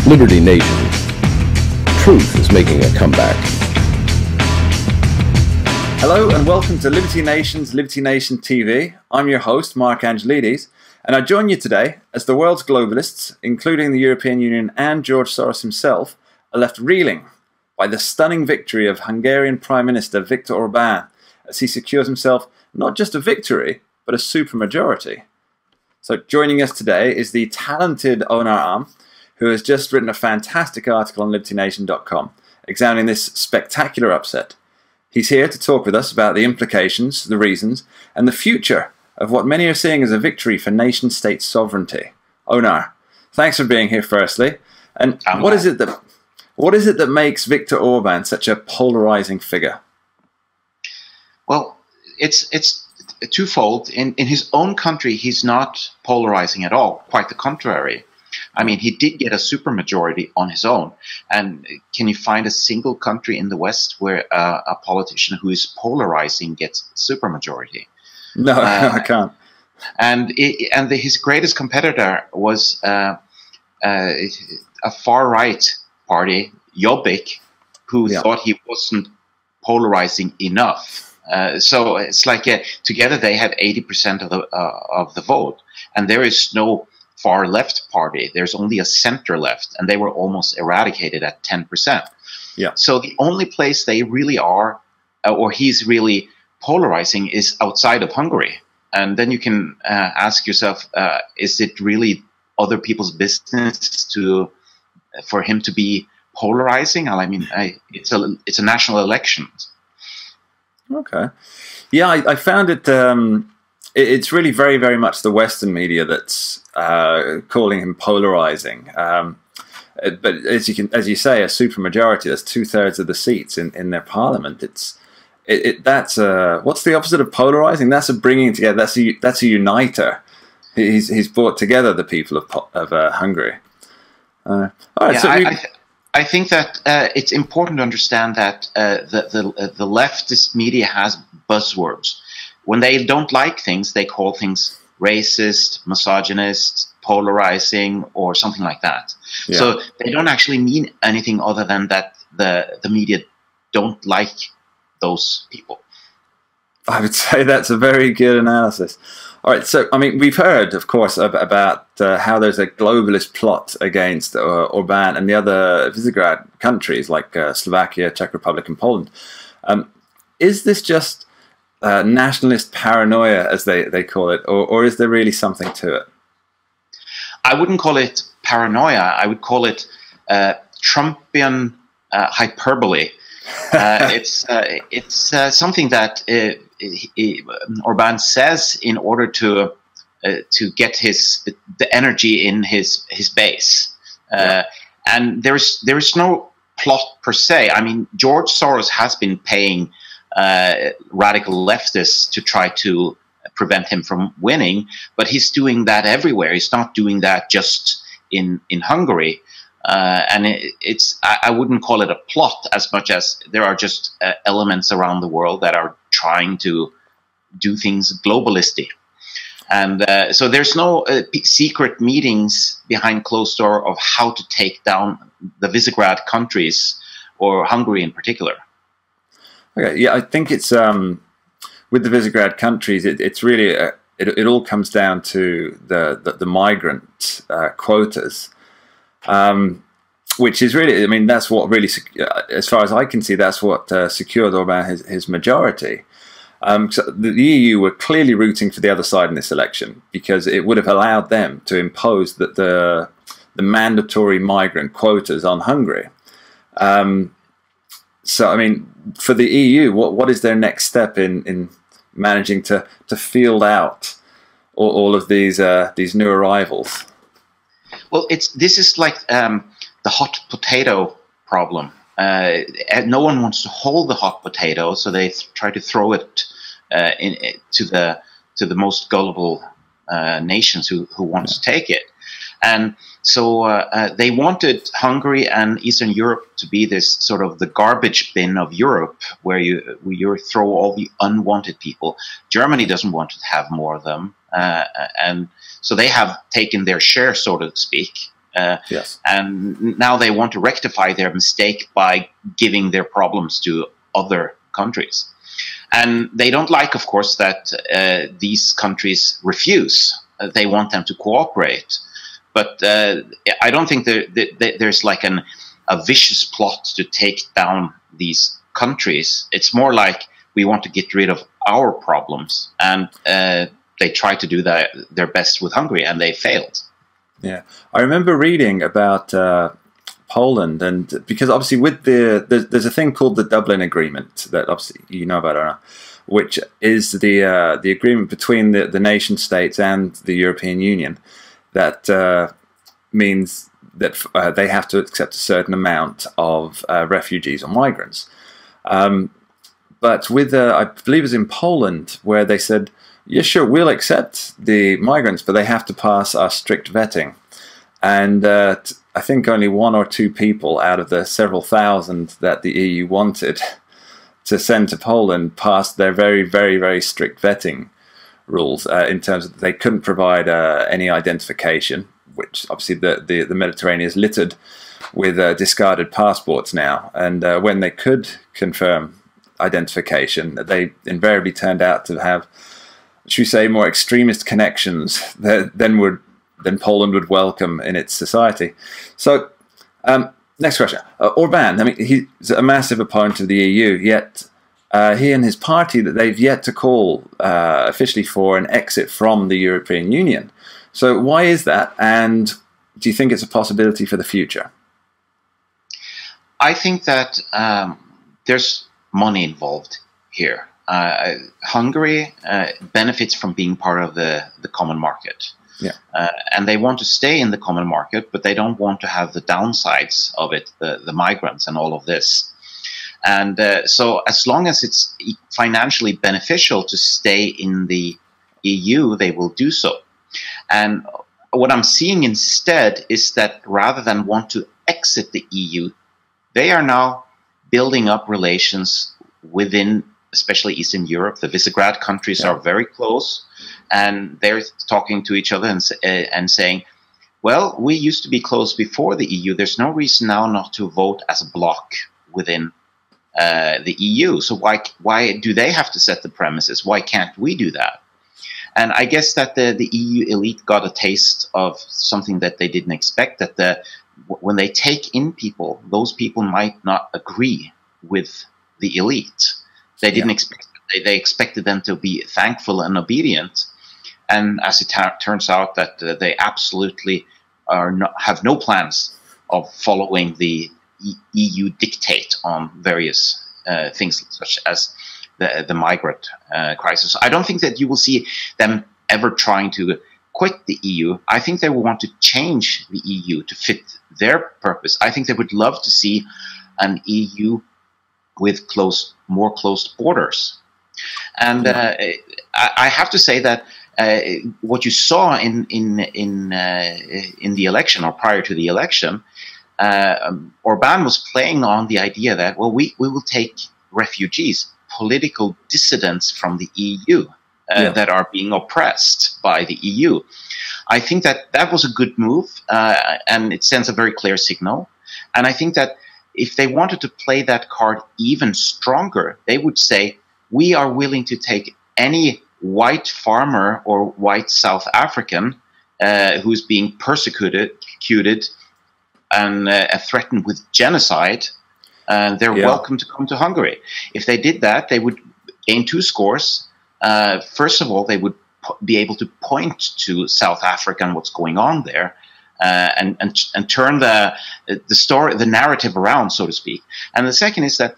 Liberty Nation. Truth is making a comeback. Hello and welcome to Liberty Nation's Liberty Nation TV. I'm your host, Mark Angelides, and I join you today as the world's globalists, including the European Union and George Soros himself, are left reeling by the stunning victory of Hungarian Prime Minister Viktor Orban as he secures himself not just a victory, but a supermajority. So joining us today is the talented Onar Am, who has just written a fantastic article on libertynation.com examining this spectacular upset. He's here to talk with us about the implications, the reasons, and the future of what many are seeing as a victory for nation-state sovereignty. Onar, thanks for being here firstly. And what is it that makes Viktor Orban such a polarizing figure? Well, it's twofold. In his own country, he's not polarizing at all. Quite the contrary. I mean, he did get a supermajority on his own. And can you find a single country in the West where a politician who is polarizing gets a supermajority? No, I can't. And his greatest competitor was a far-right party, Jobbik, who thought he wasn't polarizing enough. So it's like together they had 80% of the vote, and there is no far left party. There's only a center left, and they were almost eradicated at 10%. Yeah. So the only place they really are, or he's really polarizing, is outside of Hungary. And then you can ask yourself, is it really other people's business for him to be polarizing? I mean, it's a national election. Okay. Yeah, I found it. It's really very, very much the Western media that's calling him polarizing. But as you say, a supermajority, that's 2/3 of the seats in their parliament. That's what's the opposite of polarizing? That's a bringing together. That's a uniter. He's brought together the people of Hungary. All right. Yeah, so I think that it's important to understand that the leftist media has buzzwords. When they don't like things, they call things racist, misogynist, polarizing, or something like that. Yeah. So they don't actually mean anything other than that the media don't like those people. I would say that's a very good analysis. All right, so I mean, we've heard, of course, about how there's a globalist plot against Orban and the other Visegrad countries like Slovakia, Czech Republic, and Poland. Is this just nationalist paranoia, as they call it, or is there really something to it? I wouldn't call it paranoia. I would call it Trumpian hyperbole. It's something that Orban says in order to get the energy in his base, and there is no plot per se. I mean, George Soros has been paying radical leftists to try to prevent him from winning, but he's doing that everywhere. He's not doing that just in Hungary. And I wouldn't call it a plot as much as there are just elements around the world that are trying to do things globalistic. And so there's no secret meetings behind closed door of how to take down the Visegrad countries or Hungary in particular. Okay, yeah, I think it's with the Visegrad countries, it's really it all comes down to the migrant quotas. Which is really, I mean, that's what really, as far as I can see, that's what secured Orban his majority. So the EU were clearly rooting for the other side in this election because it would have allowed them to impose the mandatory migrant quotas on Hungary. So, I mean, for the EU, what is their next step in managing to field out all of these new arrivals? Well, this is like the hot potato problem. And no one wants to hold the hot potato, so they try to throw it to the most gullible nations who want to take it. And so they wanted Hungary and Eastern Europe to be this sort of the garbage bin of Europe, where you throw all the unwanted people. Germany doesn't want to have more of them, and so they have taken their share, so to speak. Yes. And now they want to rectify their mistake by giving their problems to other countries. And they don't like, of course, that these countries refuse. They want them to cooperate. But I don't think there's like a vicious plot to take down these countries. It's more like we want to get rid of our problems. And they tried to do their best with Hungary, and they failed. Yeah. I remember reading about Poland, and because obviously with there's a thing called the Dublin Agreement that obviously you know about, Anna, which is the agreement between the nation states and the European Union that means that they have to accept a certain amount of refugees or migrants. But with I believe it was in Poland where they said, yeah, sure, we'll accept the migrants, but they have to pass our strict vetting. And I think only 1 or 2 people out of the several thousand that the EU wanted to send to Poland passed their very, very, very strict vetting rules in terms of they couldn't provide any identification, which obviously the Mediterranean is littered with discarded passports now. And when they could confirm identification, they invariably turned out to have, should we say, more extremist connections than Poland would welcome in its society. So, next question. Orban, I mean, he's a massive opponent of the EU, yet he and his party, that they've yet to call officially for an exit from the European Union. So why is that, and do you think it's a possibility for the future? I think that there's money involved here. Hungary benefits from being part of the common market. Yeah. And they want to stay in the common market, but they don't want to have the downsides of it, the migrants and all of this. And so as long as it's financially beneficial to stay in the EU, they will do so. And what I'm seeing instead is that rather than want to exit the EU, they are now building up relations within, especially Eastern Europe. The Visegrad countries are very close, and they're talking to each other and saying, well, we used to be close before the EU. There's no reason now not to vote as a bloc within the EU. So why do they have to set the premises? Why can't we do that? And I guess that the EU elite got a taste of something that they didn't expect, that when they take in people, those people might not agree with the elite. They didn't expect. They expected them to be thankful and obedient, and as it turns out, that they absolutely have no plans of following the EU dictate on various things, such as the migrant crisis. I don't think that you will see them ever trying to quit the EU. I think they will want to change the EU to fit their purpose. I think they would love to see an EU with more closed borders. And I have to say that what you saw in the election, or prior to the election, Orban was playing on the idea that, well, we will take refugees, political dissidents from the EU that are being oppressed by the EU. I think that was a good move, and it sends a very clear signal. And I think that if they wanted to play that card even stronger, they would say, we are willing to take any white farmer or white South African who's being persecuted and threatened with genocide. They're welcome to come to Hungary. If they did that, they would gain 2 scores. First of all, they would be able to point to South Africa and what's going on there, and turn the narrative around, so to speak. And the second is that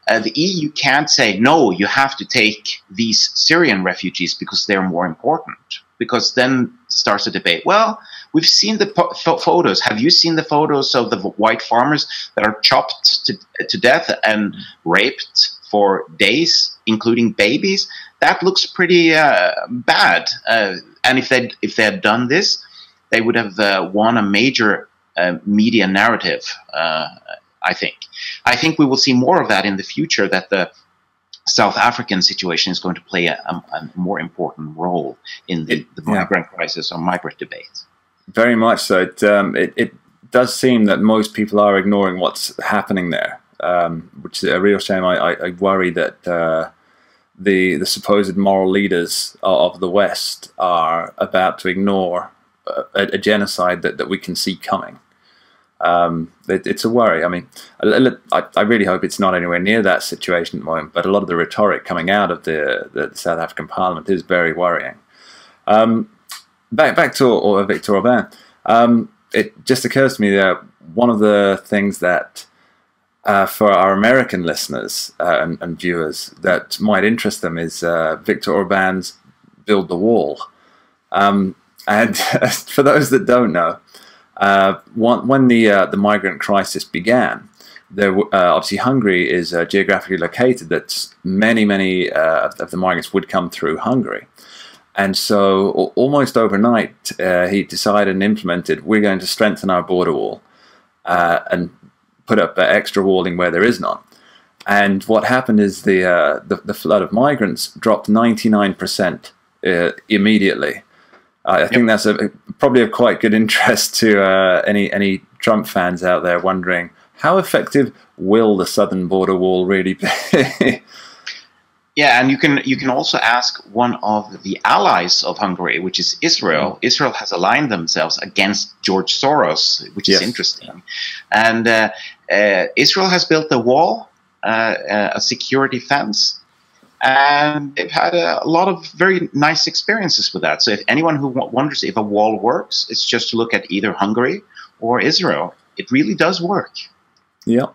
the EU can't say, no, you have to take these Syrian refugees because they're more important, because then starts a debate. Well, we've seen the photos. Have you seen the photos of the white farmers that are chopped to death and raped for days, including babies? That looks pretty bad. And if they had done this, they would have won a major media narrative, I think. I think we will see more of that in the future, that the South African situation is going to play a more important role in the migrant crisis or migrant debate. Very much so. It does seem that most people are ignoring what's happening there, which is a real shame. I worry that the supposed moral leaders of the West are about to ignore a genocide that we can see coming. It's a worry. I mean, I really hope it's not anywhere near that situation at the moment, but a lot of the rhetoric coming out of the South African Parliament is very worrying. Back to Viktor Orban. It just occurs to me that one of the things that for our American listeners and viewers that might interest them is Viktor Orban's Build the Wall. And for those that don't know, when the migrant crisis began, obviously Hungary is geographically located that many of the migrants would come through Hungary. And so almost overnight, he decided and implemented, we're going to strengthen our border wall and put up extra walling where there is none. And what happened is the flood of migrants dropped 99% immediately. I think that's probably of quite good interest to any Trump fans out there wondering, how effective will the southern border wall really be? Yeah, and you can also ask one of the allies of Hungary, which is Israel. Israel has aligned themselves against George Soros, which is interesting. And Israel has built a wall, a security fence, and they've had a lot of very nice experiences with that. So if anyone who wonders if a wall works, it's just to look at either Hungary or Israel. It really does work. Yeah.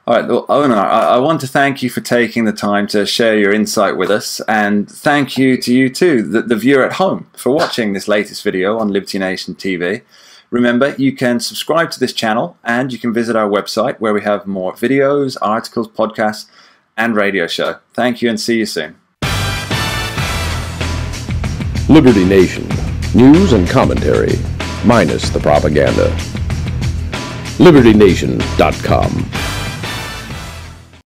All right, well, Owen, I want to thank you for taking the time to share your insight with us, and thank you to you too, the viewer at home, for watching this latest video on Liberty Nation TV. Remember, you can subscribe to this channel, and you can visit our website where we have more videos, articles, podcasts, and radio show. Thank you, and see you soon. Liberty Nation. News and commentary, minus the propaganda. LibertyNation.com